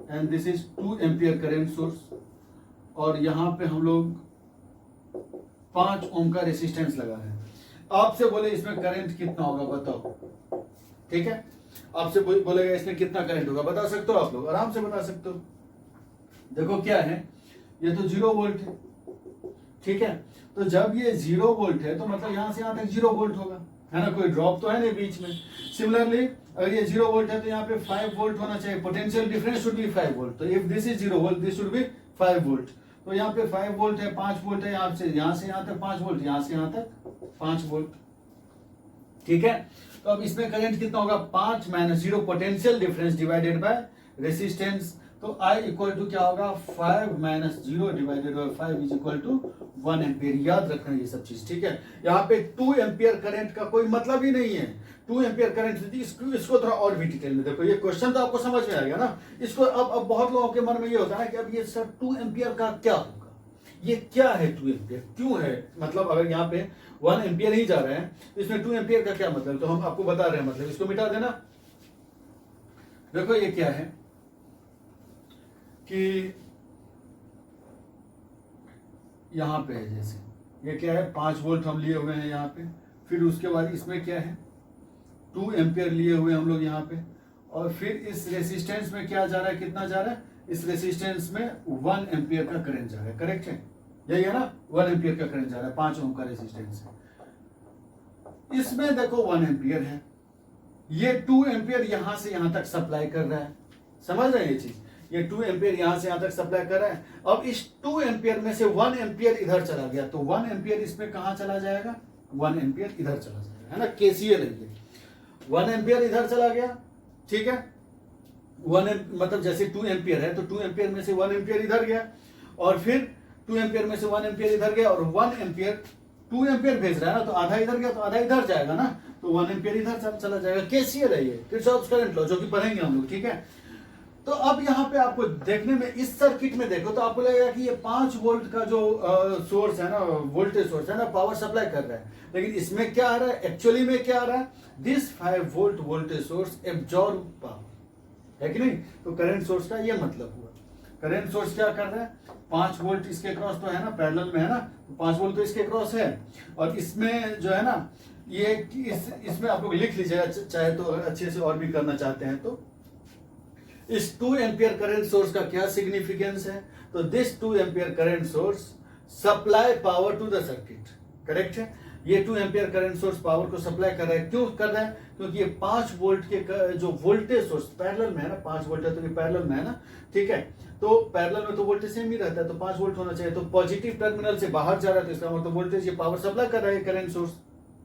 and this is 2 ampere current source, और यहाँ पे हम लोग 5 ओम का रेसिस्टेंस लगा रहे हैं। आपसे बोले इसमें करंट कितना होगा बताओ, ठीक है। आपसे बोलेगा इसमें कितना करंट होगा, बता सकते हो आप लोग, आराम से बता सकते हो। देखो क्या है, ये तो 0 वोल्ट है, ठीक है। तो जब ये 0 वोल्ट है तो मतलब यहां से यहां तक 0 वोल्ट होगा, है ना, कोई ड्रॉप तो है नहीं बीच में। सिमिलरली अगर ये 0 वोल्ट है तो यहाँ पे 5 वोल्ट होना चाहिए, potential difference should be 5 volt. तो if this is 0 volt, this should be 5 volt. तो यहाँ पे 5 वोल्ट है, 5 वोल्ट है, यहाँ से यहाँ तक 5 वोल्ट, यहाँ से यहाँ तक 5 वोल्ट, ठीक है। तो अब इसमें करंट कितना होगा? 5 minus 0 potential difference divided by resistance. तो I इक्वल टू क्या होगा? 5 minus 0 divided by 5 is equal to 1 ampere. याद रखना ये सब चीज, ठीक है। यहाँ पे 2 एम्पियर करंट का कोई मतलब ही नहीं है। 2 एम्पियर करंट, इसको थोड़ा और भी डिटेल में देखो। ये क्वेश्चन तो आपको समझ में आ गया ना। इसको अब बहुत लोगों के मन में ये होता है कि अब ये सर 2 एम्पियर का क्या होगा, ये क्या है 2 एम्पियर क्यों है? मतलब अगर यहाँ पे 1 एम्पियर ही जा रहे हैं तो इसमें 2 एम्पियर का क्या मतलब? तो हम आपको बता रहे हैं, मतलब इसको मिटा देना। देखो ये क्या है कि यहां पे है, जैसे ये क्या है, 5 वोल्ट हम लिए हुए हैं यहाँ पे, फिर उसके बाद इसमें क्या है, 2 एम्पियर लिए हुए हम लोग यहाँ पे, और फिर इस रेसिस्टेंस में क्या जा रहा है, कितना जा रहा है? इस रेसिस्टेंस में 1 एम्पियर का करंट जा रहा है, करेक्ट है, यही है ना, 1 एम्पियर का करंट जा रहा है, 5 ओम का रेसिस्टेंस है। इसमें देखो 1 एम्पियर है, ये 2 एम्पियर यहां से यहां तक सप्लाई कर रहा है, समझ रहे हैं ये चीज? ये 2 एम्पियर यहां से यहां तक सप्लाई कर रहा है। अब इस 2 एम्पियर में से 1 एम्पियर इधर चला गया, तो 1 एम्पियर इसमें कहां चला जाएगा? 1 एम्पियर इधर चला जाएगा, है ना, केसीएल है ये। 1 एम्पियर इधर चला गया, ठीक है, मतलब जैसे 2 एम्पियर है तो 2 एम्पियर में से 1 एम्पियर इधर गया, और फिर 2 एम्पियर में से 1 एम्पियर इधर गया, और 1 एम्पियर 2 एम्पियर भेज रहा है ना, तो आधा इधर गया तो आधा इधर जाएगा ना, तो 1 एम्पियर इधर चला जाएगा। केसीएल है ये, किरचॉफ्स करंट लॉ, जो कि पढ़ेंगे हम लोग, ठीक है। तो अब यहाँ पे आपको देखने में, इस सर्किट में देखो तो आपको लगेगा कि ये 5 वोल्ट का जो सोर्स है ना, वोल्टेज सोर्स है ना, पावर सप्लाई कर रहा है। लेकिन इसमें क्या आ रहा है, एक्चुअली में क्या आ रहा है? This 5 volt voltage source absorb power, है कि नहीं? तो करंट सोर्स का ये मतलब हुआ। करंट सोर्स क्या कर रहा है? 5 वोल्ट इसके क्रॉस तो है ना, पैरेलल में है ना, तो 5 वोल्ट तो इसके क्रॉस है, और इसमें जो है ना, ये इसमें आप लोग लिख लीजिएगा चाहे तो, अच्छे से और भी करना चाहते हैं तो। इस 2 एम्पियर करंट सोर्स का क्या सिग्निफिकेंस है? तो this 2 ampere current source supply power to the circuit, correct है। ये 2 एम्पियर करंट सोर्स पावर को सप्लाई कर रहा है, क्यों कर रहा है? क्योंकि ये 5 वोल्ट के जो वोल्टेज सोर्स पैरेलल में है ना, 5 वोल्ट है तो ये पैरेलल में है ना, ठीक है। तो पैरेलल में तो वोल्टेज सेम ही रहता है, तो 5 वोल्ट होना चाहिए। तो पॉजिटिव टर्मिनल से बाहर जा रहा है, तो इसका मतलब वोल्टेज, ये पावर सप्लाई कर रहा है, करंट सोर्स,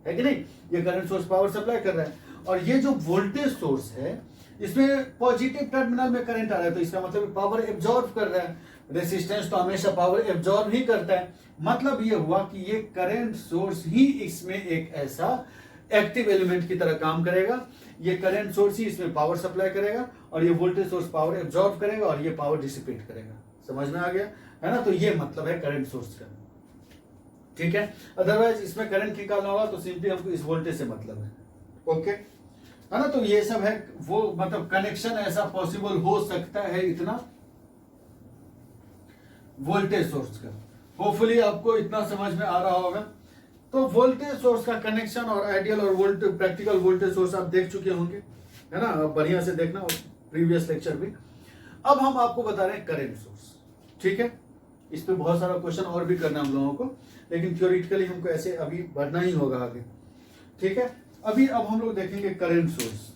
है कि नहीं? ये करंट सोर्स पावर सप्लाई कर रहा है। और ये जो वोल्टेज सोर्स है इसमें पॉजिटिव टर्मिनल में करंट आ रहा है तो इसका मतलब पावर एब्जॉर्ब कर रहा है। रेसिस्टेंस तो हमेशा पावर एब्जॉर्ब ही करता है। मतलब ये हुआ कि ये करंट सोर्स ही इसमें एक ऐसा एक्टिव एलिमेंट की तरह काम करेगा। ये करंट सोर्स ही इसमें पावर सप्लाई करेगा और ये वोल्टेज सोर्स पावर एब्जॉर्ब करेगा और ये पावर डिसिपेट करेगा। समझ में आ गया है ना? तो ये मतलब है करंट सोर्स का। ठीक है, अदरवाइज इसमें करंट निकालना होगा तो सिंपली हमको इस वोल्टेज से मतलब है। ओके है ना? तो ये सब है वो मतलब कनेक्शन ऐसा पॉसिबल हो सकता है इतना वोल्टेज सोर्स का। होपफुली आपको इतना समझ में आ रहा होगा। तो वोल्टेज सोर्स का कनेक्शन और आइडियल और प्रैक्टिकल वोल्टेज सोर्स आप देख चुके होंगे, है ना? आप बढ़िया से देखना प्रीवियस लेक्चर भी। अब हम आपको बता रहे हैं करंट सोर्स। ठीक है, इस पे बहुत सारा क्वेश्चन और भी करना हम लोगों को, लेकिन थ्योरेटिकली हमको ऐसे अभी बढ़ना ही होगा आगे। ठीक है, अभी अब हम लोग देखेंगे करंट सोर्स।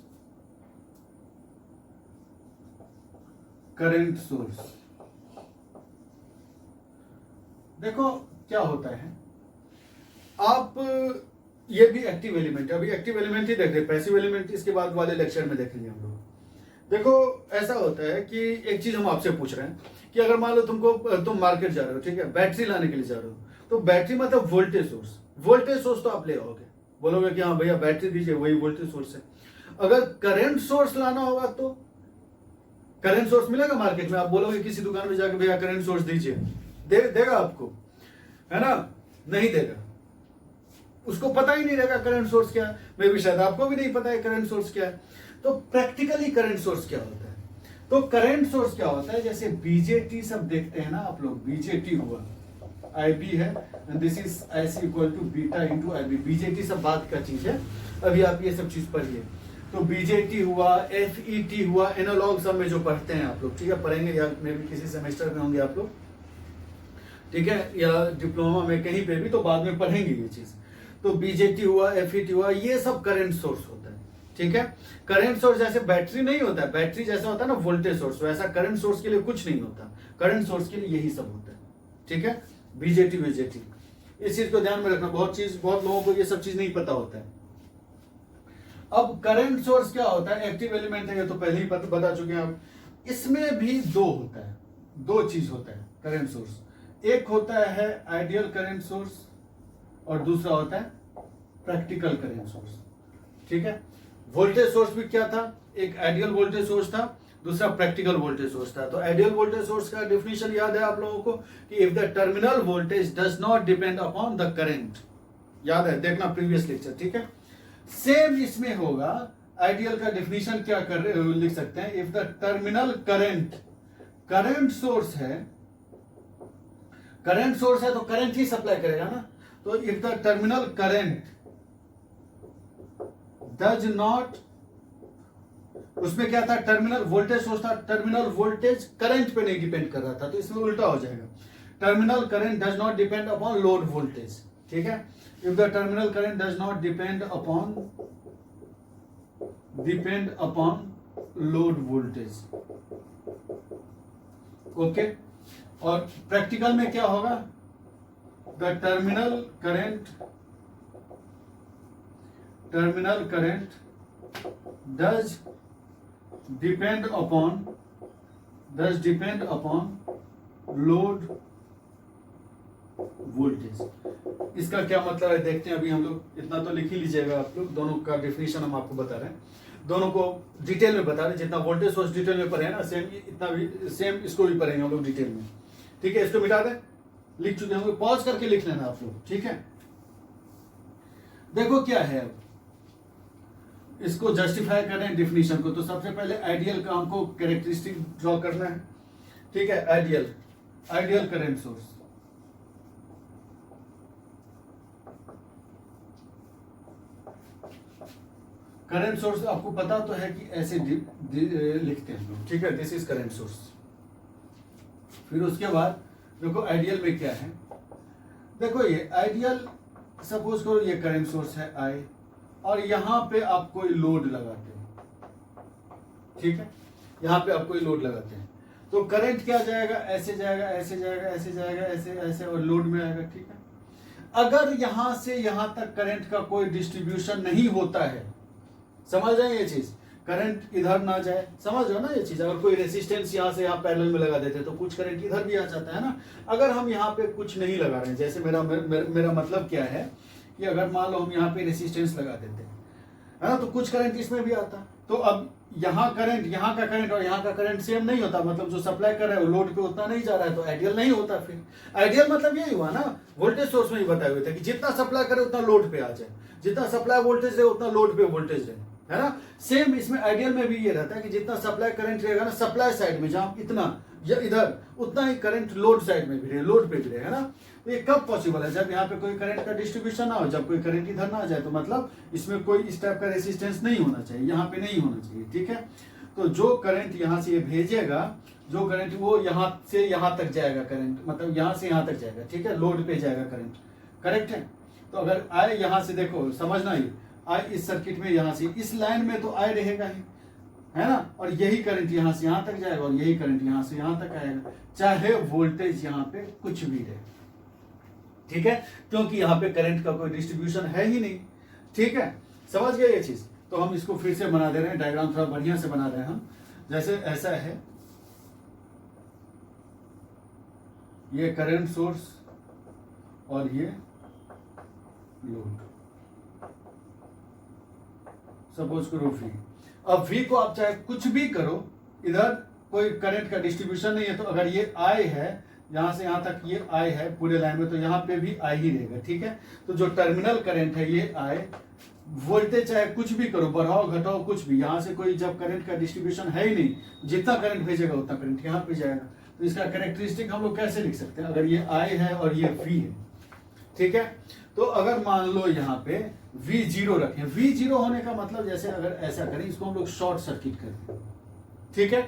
करंट सोर्स देखो क्या होता है, आप ये भी एक्टिव एलिमेंट है। अभी एक्टिव एलिमेंट ही देख रहे हैं, पैसिव एलिमेंट इसके बाद वाले लेक्चर में देखेंगे हम लोग। देखो ऐसा होता है कि एक चीज हम आपसे पूछ रहे हैं कि अगर मान लो तुम मार्केट जा रहे हो, ठीक है, बैटरी लाने के लिए जा रहे हो, तो बैटरी मतलब वोल्टेज सोर्स। वोल्टेज सोर्स तो आप ले आओगे, बोलोगे कि हाँ भैया बैटरी दीजिए, वही वोल्टेज सोर्स है। अगर करंट सोर्स लाना होगा तो करंट सोर्स मिलेगा मार्केट में? आप बोलोगे किसी दुकान में जाकर भैया करंट सोर्स दीजिए, देगा आपको? है ना? नहीं देगा। उसको पता ही नहीं रहेगा करंट सोर्स क्या है। मे भी शायद आपको भी नहीं पता है करंट सोर्स क्या है। तो प्रैक्टिकली करंट सोर्स क्या होता है? तो करंट सोर्स क्या होता है, जैसे बीजेटी सब देखते हैं ना आप लोग, बीजेटी हुआ, IB है, and this is IC equal to beta into IB। BJT सब बात का चीज है, अभी आप ये सब चीज पढ़िए। तो बीजेटी हुआ, FET हुआ, एनालॉग सब में जो पढ़ते हैं आप लोग, ठीक है, पढ़ेंगे या मे भी किसी सेमेस्टर में होंगे आप लोग, ठीक है, या डिप्लोमा में कहीं पे भी, तो बाद में पढ़ेंगे ये चीज। तो बीजेटी हुआ, FET हुआ, ये सब करंट सोर्स होता है। ठीक है, करंट सोर्स जैसे बैटरी नहीं होता है, बैटरी जैसा होता है ना वोल्टेज सोर्स, वैसा करंट सोर्स के लिए कुछ नहीं होता। करंट सोर्स के लिए यही सब होता है। ठीक है, बीजेटी बीजेटी, इस चीज को ध्यान में रखना। बहुत लोगों को ये सब चीज नहीं पता होता है। अब करंट सोर्स क्या होता है, एक्टिव एलिमेंट है, ये तो पहले ही बता चुके हैं आप। इसमें भी दो होता है, दो चीज होता है करंट सोर्स। एक होता है आइडियल करंट सोर्स और दूसरा होता है प्रैक्टिकल करंट सोर्स। ठीक है, वोल्टेज सोर्स भी क्या था, एक आइडियल वोल्टेज सोर्स था, दूसरा प्रैक्टिकल वोल्टेज सोर्स था। तो आइडियल वोल्टेज सोर्स का डेफिनेशन याद है आप लोगों को कि if the terminal voltage does not depend upon the current. याद है, देखना प्रीवियस लेक्चर। ठीक है, सेम इसमें होगा। आइडियल का डेफिनेशन क्या लिख सकते हैं, if the terminal current source है, करंट सोर्स है तो करंट ही सप्लाई करेगा ना। तो if the terminal current does not, उसमें क्या था, टर्मिनल वोल्टेज सोर्स था, टर्मिनल वोल्टेज करंट पे नहीं डिपेंड कर रहा था, तो इसमें उल्टा हो जाएगा। Terminal current does not depend upon load voltage. ठीक है, if the terminal current does not depend upon load voltage. Okay, और प्रैक्टिकल में क्या होगा, the terminal current does depend upon load voltage. इसका क्या मतलब है देखते हैं अभी हम लोग। इतना तो लिख ही लीजिएगा आप लोग, दोनों का डेफिनेशन हम आपको बता रहे हैं, दोनों को डिटेल में बता रहे हैं। जितना वोल्टेज सोर्स डिटेल में पढ़े ना, सेम इतना भी सेम इसको भी पढ़ेंगे हम लोग डिटेल में। ठीक है, इसको मिटा दें, लिख चुके होंगे, पॉज करके लिख लेना आप लोग। ठीक है, देखो क्या है, अब इसको जस्टिफाई कर रहे हैं डिफिनीशन को। तो सबसे पहले आइडियल का हमको कैरेक्टरिस्टिक ड्रॉ करना है। ठीक है, ideal current source, current source आपको पता तो है कि ऐसे लिखते हैं लोग। ठीक है, दिस इज करंट सोर्स। फिर उसके बाद देखो आइडियल में क्या है, देखो ये आइडियल, सपोज करो ये करंट सोर्स है I, और यहां पे आप कोई लोड लगाते हो। ठीक है, यहां पे आप कोई लोड लगाते हैं, तो करंट क्या जाएगा, ऐसे जाएगा, ऐसे जाएगा, ऐसे जाएगा, ऐसे ऐसे, और लोड में आएगा। ठीक है, अगर यहां से यहां तक करंट का कोई डिस्ट्रीब्यूशन नहीं होता है, समझ रहे हैं ये चीज, करंट इधर ना जाए, समझ रहे हो ना ये चीज। अगर कोई रेसिस्टेंस यहाँ से यहाँ पैरेलल में लगा देते तो कुछ करंट इधर भी आ जाता है ना। अगर हम यहाँ पे कुछ नहीं लगा रहे हैं, जैसे मेरा मतलब क्या है कि अगर मान लो हम यहाँ पे रेसिस्टेंस लगा देते हैं, है ना, तो कुछ करंट इसमें भी आता। तो अब यहाँ करंट, यहाँ का करंट और यहाँ का करंट सेम नहीं होता, मतलब जो सप्लाई कर रहा है वो लोड पे उतना नहीं जा रहा है, तो आइडियल नहीं होता। फिर आइडियल मतलब यही हुआ ना, वोल्टेज सोर्स में ही बताए हुए थे कि जितना सप्लाई करे उतना लोड पे आ जाए, जितना सप्लाई वोल्टेज रहे उतना लोड पे वोल्टेज रहे, है ना। सेम इसमें आइडियल में भी ये रहता है कि जितना सप्लाई करंट रहेगा ना सप्लाई साइड में, जहां इतना या इधर, उतना ही करंट लोड साइड में भी रहे, लोड पे भी रहे, है ना। तो ये कब पॉसिबल है? जब यहाँ पे कोई करंट का डिस्ट्रीब्यूशन ना हो, जब कोई करंट इधर ना आ जाए, तो मतलब इसमें कोई इस टाइप का रेसिस्टेंस नहीं होना चाहिए, यहाँ पे नहीं होना चाहिए, ठीक है। तो जो करंट यहाँ से ये भेजेगा, जो करंट वो यहाँ से यहाँ तक जाएगा, करंट मतलब यहाँ से यहाँ तक जाएगा, ठीक है, लोड पे जाएगा करंट, करेक्ट है। तो अगर आए यहाँ से, देखो समझना ही, आई इस सर्किट में यहाँ से इस लाइन में तो आई रहेगा ही, है ना, और यही करंट यहाँ से यहाँ तक जाएगा और यही करंट यहाँ से यहाँ तक आएगा, चाहे वोल्टेज यहाँ पे कुछ भी रहे, ठीक है, क्योंकि यहाँ पे करंट का कोई डिस्ट्रीब्यूशन है ही नहीं, ठीक है, समझ गए ये चीज। तो हम इसको फिर से बना दे रहे हैं, डायग्राम थोड़ा बढ़िया से बना रहे हैं हम। जैसे ऐसा है, ये करंट सोर्स और ये लोड, सपोज करो V। अब V को आप चाहे कुछ भी करो, इधर कोई करंट का डिस्ट्रीब्यूशन नहीं है, तो अगर ये I है, यहां से यहां तक ये I है पूरे लाइन में, तो यहाँ पे भी I ही रहेगा, ठीक है। तो जो टर्मिनल करंट है ये I, वोल्टेज चाहे कुछ भी करो, बढ़ाओ घटाओ कुछ भी, यहाँ से कोई जब करंट का डिस्ट्रीब्यूशन है ही नहीं, जितना करंट भेजेगा उतना करंट यहाँ पे जाएगा। तो इसका कैरेक्टरिस्टिक हम लोग कैसे लिख सकते हैं? अगर ये I है और ये V है, ठीक है, तो अगर मान लो यहाँ पे V0 रखें, V0 होने का मतलब जैसे अगर ऐसा करें, इसको हम लोग शॉर्ट सर्किट करें, ठीक है,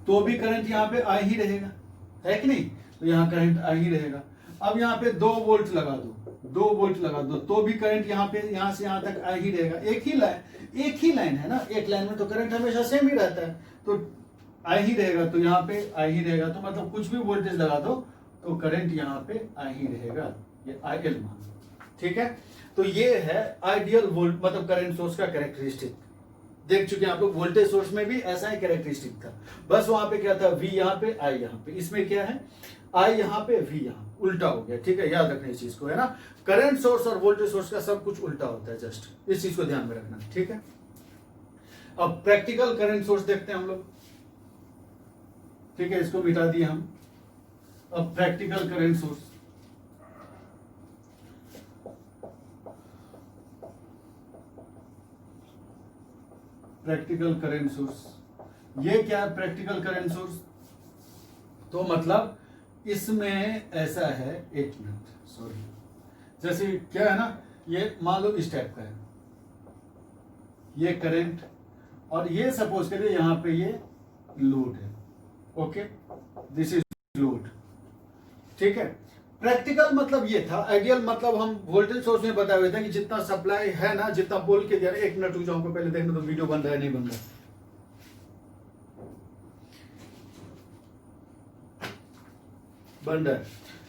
तो भी करंट यहाँ पे I ही रहेगा, है कि नहीं। तो यहाँ करंट I ही रहेगा। अब यहाँ पे 2 वोल्ट लगा दो, 2 वोल्ट लगा दो, तो भी करंट यहाँ पे यहाँ से यहाँ तक I ही रहेगा। एक ही लाइन है ना, एक लाइन में तो करंट हमेशा सेम ही रहता है, तो I ही रहेगा, तो यहाँ पे I ही रहेगा। तो मतलब कुछ भी वोल्टेज लगा दो तो करंट यहाँ पे I ही रहेगा, ये आइडियल मान, ठीक है। तो ये है आइडियल वोल्ट मतलब करंट सोर्स का कैरेक्टरिस्टिक। देख चुके हैं आप लोग, वोल्टेज सोर्स में भी ऐसा ही कैरेक्टरिस्टिक था, बस वहां पे क्या था, V यहाँ पे I यहाँ पे, इसमें क्या है, I यहाँ पे V यहाँ, उल्टा हो गया, ठीक है, याद रखना इस चीज को, है ना। करंट सोर्स और वोल्टेज सोर्स का सब कुछ उल्टा होता है, जस्ट इस चीज को ध्यान में रखना, ठीक है। अब प्रैक्टिकल करंट सोर्स देखते हैं हम लोग, ठीक है, इसको मिटा दिए हम। अब practical current source, practical current source, ये क्या है प्रैक्टिकल करंट सोर्स? तो मतलब इसमें ऐसा है, एक मिनट सॉरी, जैसे क्या है ना, ये मान लो इस टाइप का है, ये करंट, और ये सपोज करिए यहाँ पे ये लोड है, ओके, दिस इज लोड, ठीक है। प्रैक्टिकल मतलब ये था, आइडियल मतलब हम वोल्टेज सोर्स में बताए हुए थे कि जितना सप्लाई है ना, जितना बोल के दिया। एक मिनट रुक जाओ, हमको पहले देखना तो वीडियो बन रहा है नहीं बन रहा, बन रहा है।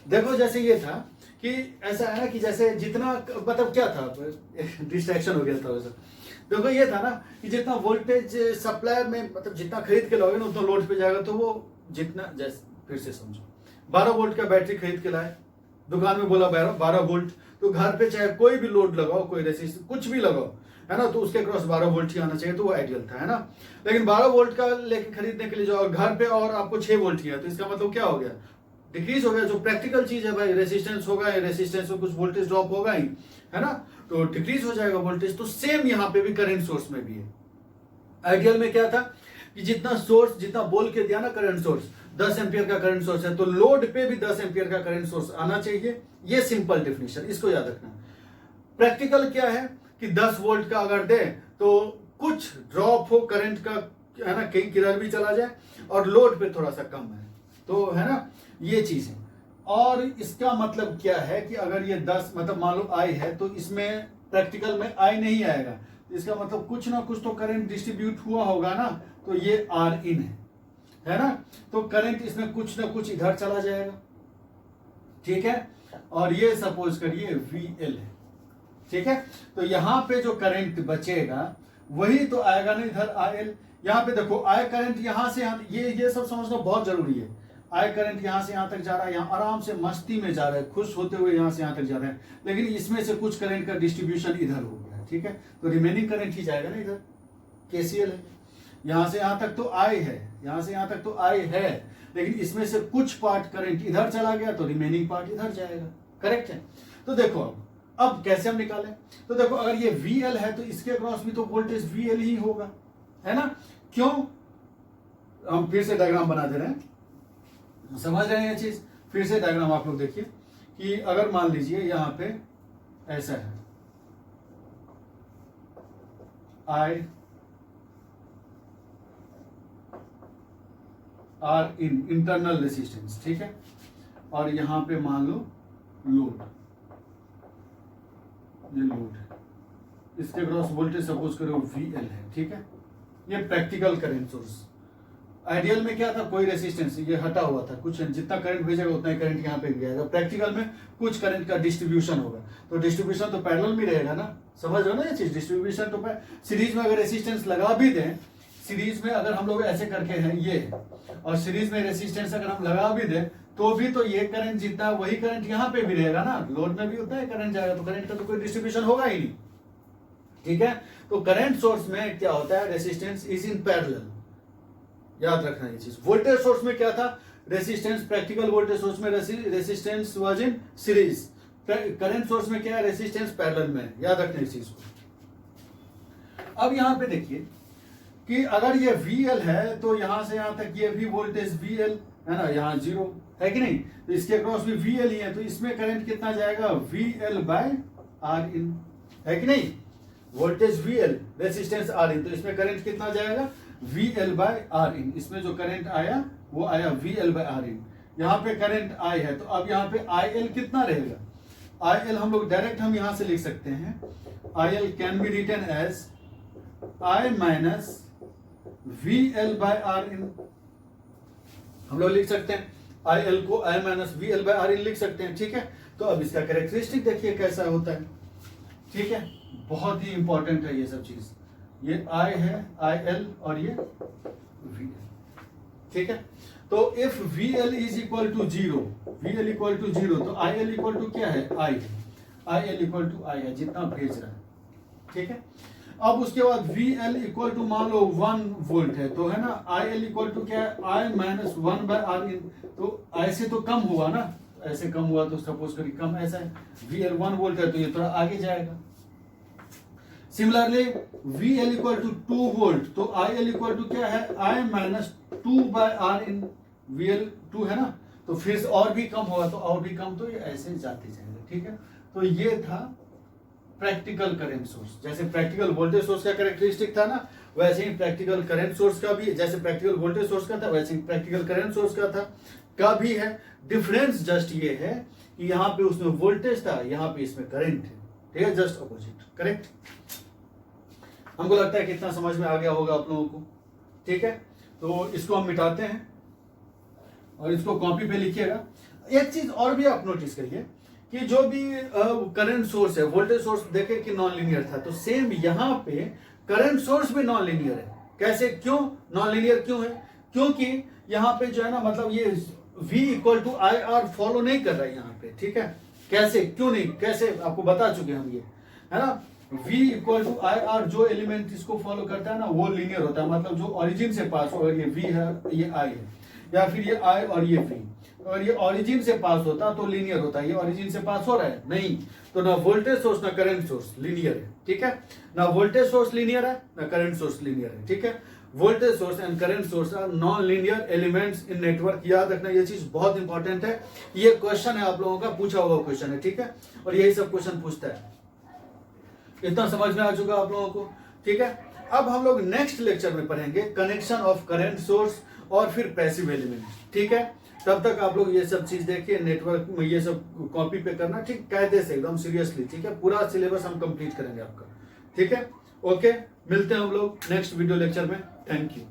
देखो जैसे ये था कि ऐसा है ना कि जैसे जितना मतलब क्या था, डिस्ट्रैक्शन हो गया थोड़ा सा। देखो ये था ना कि जितना वोल्टेज सप्लाई में मतलब जितना खरीद के लाओगे ना उतना लोड पे जाएगा, तो वो जितना, जैसे फिर से समझो, 12 वोल्ट का बैटरी खरीद के लाए, दुकान में बोला 12 वोल्ट, तो घर पे चाहे कोई भी लोड लगाओ, कोई रेसिस्टेंस कुछ भी लगाओ, है ना, तो उसके क्रॉस 12 वोल्ट ही आना चाहिए, तो वो आइडियल था, है ना। लेकिन 12 वोल्ट का लेके खरीदने के लिए जाओ घर पे और आपको 6 वोल्ट ही है, तो इसका मतलब क्या हो गया, डिक्रीज हो गया। जो प्रैक्टिकल चीज है भाई, रेसिस्टेंस होगा, रेसिस्टेंस में कुछ वोल्टेज ड्रॉप होगा ही, है ना, तो डिक्रीज हो जाएगा वोल्टेज। तो सेम यहाँ पे भी करंट सोर्स में भी है। आइडियल में क्या था कि जितना सोर्स, जितना बोल के दिया ना करंट सोर्स 10 एम्पियर का करंट सोर्स है, तो लोड पे भी 10 एम्पियर का करंट सोर्स आना चाहिए। ये सिंपल डेफिनेशन, इसको याद रखना। प्रैक्टिकल क्या है कि 10 वोल्ट का अगर दे तो कुछ ड्रॉप हो करंट का, है ना, कहीं किधर भी चला जाए, और लोड पे थोड़ा सा कम है, तो है ना, ये चीज है। और इसका मतलब क्या है कि अगर ये 10 मतलब मान लो I है, तो इसमें प्रैक्टिकल में I नहीं आएगा, इसका मतलब कुछ ना कुछ तो करंट डिस्ट्रीब्यूट हुआ होगा ना, तो ये R in है ना, तो करंट इसमें कुछ ना कुछ इधर चला जाएगा, ठीक है, और ये सपोज करिए VL है, ठीक है। तो यहां पे जो करंट बचेगा वही तो आएगा ना इधर आई एल। यहाँ पे देखो आई करंट यहाँ से यहाँ, ये सब समझना बहुत जरूरी है। आई करंट यहाँ से यहाँ तक जा रहा है, यहाँ आराम से मस्ती में जा रहा है, खुश होते हुए यहाँ से यहाँ तक जा रहा है, लेकिन इसमें से कुछ करंट का डिस्ट्रीब्यूशन इधर हो गया, ठीक है, तो रिमेनिंग करंट ही जाएगा ना इधर, केसीएल है। यहाँ से यहाँ तक तो आई है, यहाँ से यहाँ तक तो आई है, लेकिन इसमें से कुछ पार्ट करंट इधर चला गया तो रिमेनिंग पार्ट इधर जाएगा, करेक्ट है। तो देखो अब कैसे हम निकालें, तो देखो अगर ये VL है तो इसके अक्रॉस भी तो वोल्टेज VL ही होगा, है ना। क्यों, हम फिर से डायग्राम बना दे रहे हैं, समझ रहे हैं ये चीज। फिर से डायग्राम आप लोग देखिए कि अगर मान लीजिए यहां पे ऐसा है, I R in internal resistance, ठीक है, और यहां पे मान लो लोड, ये लोड है, इसके क्रॉस वोल्टेज सपोज करो VL है, ठीक है। ये प्रैक्टिकल करंट सोर्स, आइडियल में क्या था, कोई रेसिस्टेंस ये हटा हुआ था, कुछ जितना करंट भेजेगा उतना ही करंट यहाँ पे भी आएगा। प्रैक्टिकल में कुछ करंट का डिस्ट्रीब्यूशन होगा, तो डिस्ट्रीब्यूशन तो पैरेलल में रहेगा ना, समझ रहे हो ना ये चीज। डिस्ट्रीब्यूशन तो सीरीज में अगर रेसिस्टेंस लगा भी दें, सीरीज में अगर हम लोग ऐसे करके हैं ये, और सीरीज में रेसिस्टेंस अगर हम लगा भी दें तो भी तो ये करंट जितना वही करंट यहाँ पे भी रहेगा ना, लोड में भी उतना ही करंट जाएगा, तो करंट का तो कोई डिस्ट्रीब्यूशन होगा ही नहीं, ठीक है। तो करंट सोर्स में क्या होता है, रेसिस्टेंस इज इन पैरेलल, याद रखना ये चीज। वोल्टेज सोर्स में क्या था, रेसिस्टेंस, प्रैक्टिकल वोल्टेज सोर्स में resistance was in series, current source में क्या है, रेसिस्टेंस पैरेलल में, याद रखना इस चीज को। अब यहां पे देखिए कि अगर ये VL है तो यहां से यहां तक ये भी वोल्टेज VL है ना, यहाँ 0 है कि नहीं, तो इसके अक्रॉस भी VL ही है, तो इसमें करंट कितना जाएगा, VL बाय आर इन, है कि नहीं, voltage VL, resistance R in, तो इसमें करंट कितना जाएगा, VL बाय आर इन। इसमें जो करंट आया वो आया VL बाय आर इन। यहाँ पे करंट I है, तो अब यहाँ पे IL कितना रहेगा, IL हम लोग डायरेक्ट हम यहां से लिख सकते हैं, IL can be written as I minus VL by R in, हम लोग लिख सकते हैं IL को I minus VL by R in लिख सकते हैं, ठीक है। तो अब इसका कैरेक्टरिस्टिक देखिए कैसा होता है, ठीक है, बहुत ही इंपॉर्टेंट है ये सब चीज। ये I है, IL और ये VL, ठीक है। तो if VL is equal to 0, VL equal to 0, तो IL इक्वल टू क्या है, I, IL equal to I है, जितना भेज रहा है, ठीक है। अब उसके बाद VL इक्वल टू मान लो 1 वोल्ट है, तो है ना, IL इक्वल टू क्या है, I minus 1 by R in, तो ऐसे तो कम हुआ ना, ऐसे कम हुआ तो सपोज करिए कम, ऐसा है, VL 1 वोल्ट है तो ये थोड़ा आगे जाएगा। Similarly VL equal to 2 volt, तो IL इक्वल टू क्या है, I minus 2 by R in, VL 2 है ना, तो फिर और भी कम होगा तो और भी कम, तो ये ऐसे जाते जाएंगे, ठीक है। तो ये था प्रैक्टिकल करंट सोर्स। जैसे प्रैक्टिकल वोल्टेज सोर्स का कैरेक्टरिस्टिक था ना, वैसे ही प्रैक्टिकल करंट सोर्स का भी, जैसे प्रैक्टिकल वोल्टेज सोर्स का था वैसे ही प्रैक्टिकल करंट सोर्स का भी है। डिफरेंस जस्ट ये है कि यहाँ पे उसमें वोल्टेज था, यहाँ पे इसमें करंट है, ठीक है, जस्ट अपोजिट, करेक्ट। हमको लगता है कितना समझ में आ गया होगा आप लोगों को, ठीक है। तो इसको हम मिटाते हैं और इसको कॉपी पे लिखिएगा। एक चीज और भी आप नोटिस करिए कि जो भी करंट सोर्स है, वोल्टेज सोर्स देखे कि नॉन लीनियर था, तो सेम यहाँ पे करंट सोर्स भी नॉन लीनियर है। कैसे, क्यों नॉन लीनियर क्यों है, क्योंकि यहाँ पे जो है ना, मतलब ये V equal to I R follow नहीं कर रहा है यहाँ पे, ठीक है। कैसे, क्यों नहीं, कैसे आपको बता चुके हम, ये है ना, V equal to I R जो एलिमेंट इसको फॉलो करता है ना वो लीनियर होता है, मतलब जो ओरिजिन से पास हो, अगर ये V है ये I है, या फिर ये I और ये V, अगर ये ओरिजिन से पास होता तो लीनियर होता है। ये ओरिजिन से पास हो रहा है नहीं, तो ना वोल्टेज सोर्स ना करंट सोर्स लीनियर है, ठीक है। ना वोल्टेज सोर्स लीनियर है ना करंट सोर्स लीनियर है, ठीक है। Voltage source and current source are non linear elements in network. याद रखना ये चीज बहुत इंपॉर्टेंट है। ये क्वेश्चन है आप लोगों का, पूछा हुआ क्वेश्चन है, ठीक है, और यही सब क्वेश्चन पूछता है। इतना समझ में आ चुका आप लोगों को, ठीक है। अब हम लोग नेक्स्ट लेक्चर में पढ़ेंगे कनेक्शन ऑफ करंट सोर्स और फिर पैसिव एलिमेंट, ठीक है। तब तक आप लोग ये सब चीज देखिए, नेटवर्क में ये सब कॉपी पे करना, ठीक, कायदे से एकदम सीरियसली, ठीक है। पूरा सिलेबस हम कंप्लीट करेंगे आपका, ठीक है। ओके, मिलते हैं हम लोग नेक्स्ट वीडियो लेक्चर में। Thank you.